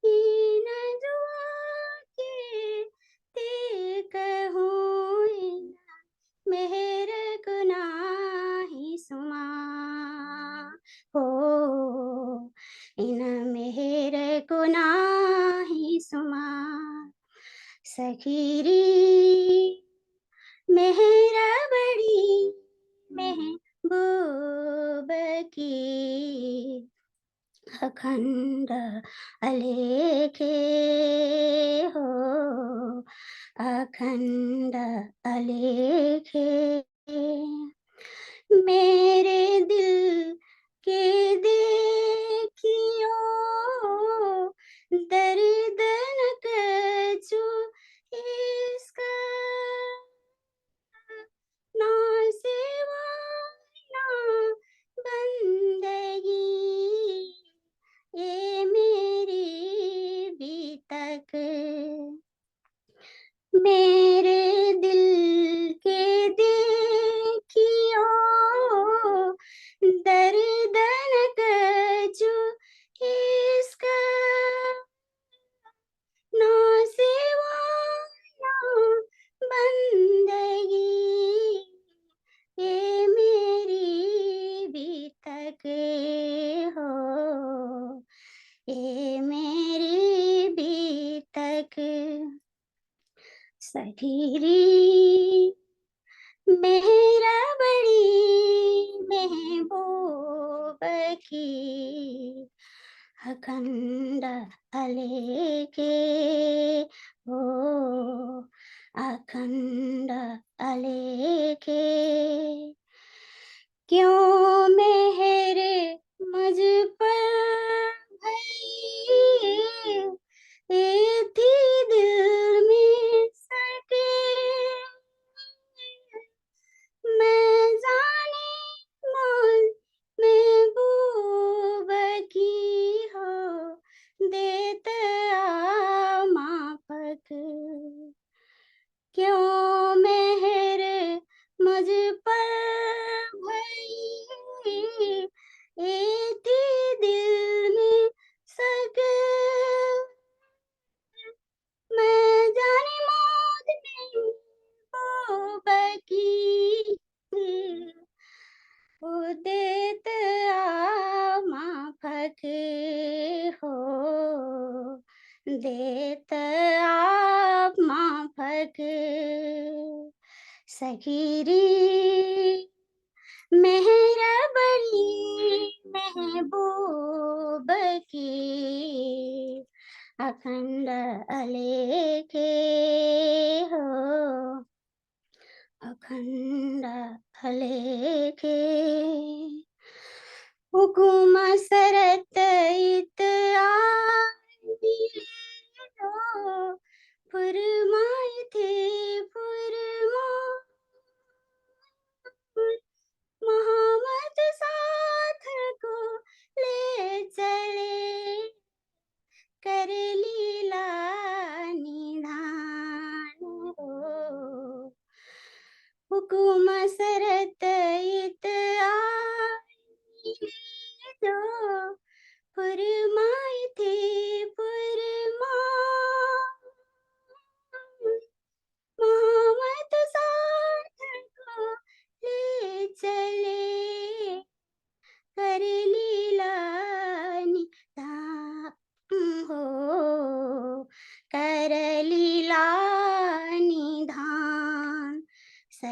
इन दुआ के ते कहूँ, इन मेहर गुनाही सुमा हो, इन मेहर गुनाही सुमा सखी रे, मेहरा बड़ी महबूब की अखंड अलेखे हो, अखंड अलेखे मेरे दिल के देखियो दर्द न कछु इसका, ना सेवा ना बंदगी, ये मेरी बीतक मेरे दिल के देखियो दर्द न कछु इसका, ना सेवा ना बंदगी, ये मेरी बीतक हो, ये मेरी बीतक सखी रे, मेरा बड़ी महबूब की अखंड अलेखे हो, अखंड अलेखे क्यों मेहर मुझ पर भई, ये थी दिल में सके, मैं जाने मौज महबूब की हो देत माफक, क्यों मेहर मुझ पर भई, ये थी दिल में सके, मैं जाने मौत नहीं वो बकी, वो देत माफक हो, देत आप माफक सखी रे, मेहरा बड़ी महबूब की अखंड अलेखे हो, अखंड अलेखे हुकुम सरत इत आदि लो, फुरमाए थे फुरमान, मोहम्मद साथ को ले चले कर लीला निधान हो, हुकुम सरत इत आई जो फुरमाए थे फुरमान, मोहम्मद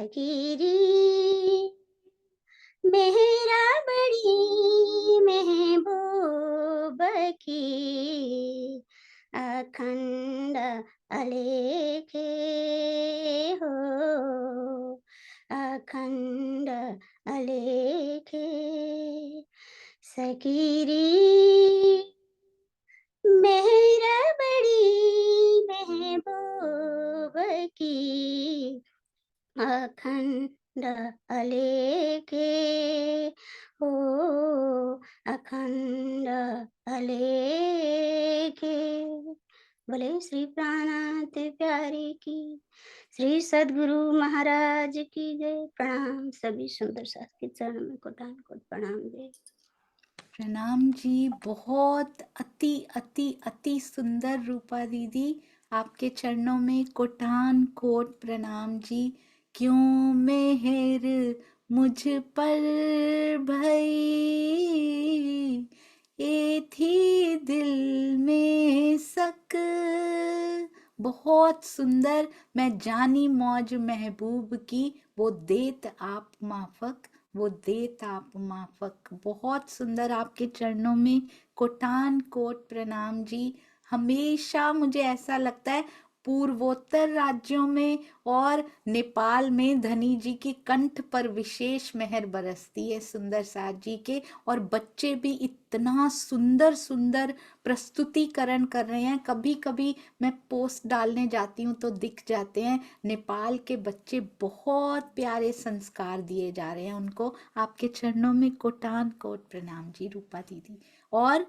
सकीरी मेहरा बड़ी महबूब की अखंड अलेखे हो अखंड अलेखे सकीरी मेहरा बड़ी महबूब की अखंड अलेखे हो अखंड अलेखे। बोले श्री प्राणनाथ प्यारे की, श्री सद्गुरु महाराज की जय। प्रणाम, सभी सुंदर साथ के चरण में कोटान कोट प्रणाम जय। प्रणाम जी, बहुत अति अति अति सुंदर रूपा दीदी, आपके चरणों में कोटान कोट प्रणाम जी। क्यों मेहर मुझ पर भई, ए थी दिल में सक। बहुत सुंदर। मैं जानी मौज महबूब की, वो देत आप माफक, वो देत आप माफक। बहुत सुंदर, आपके चरणों में कोटान कोट प्रणाम जी। हमेशा मुझे ऐसा लगता है पूर्वोत्तर राज्यों में और नेपाल में धनी जी की कंठ पर विशेष मेहर बरसती है सुंदर साथ जी के। और बच्चे भी इतना सुंदर सुंदर प्रस्तुतिकरण कर रहे हैं। कभी कभी मैं पोस्ट डालने जाती हूँ तो दिख जाते हैं। नेपाल के बच्चे बहुत प्यारे संस्कार दिए जा रहे हैं उनको। आपके चरणों में कोटान कोट प्रणाम जी रूपा दीदी। और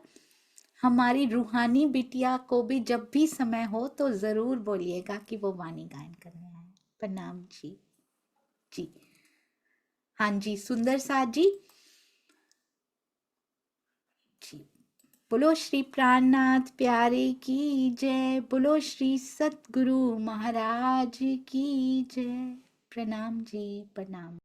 हमारी रूहानी बिटिया को भी जब भी समय हो तो जरूर बोलिएगा कि वो वाणी गायन करने आए। प्रणाम जी। जी हाँ जी, सुंदर साथ जी। जी, बोलो श्री प्राणनाथ प्यारे की जय। बोलो श्री सतगुरु महाराज की जय। प्रणाम जी, प्रणाम।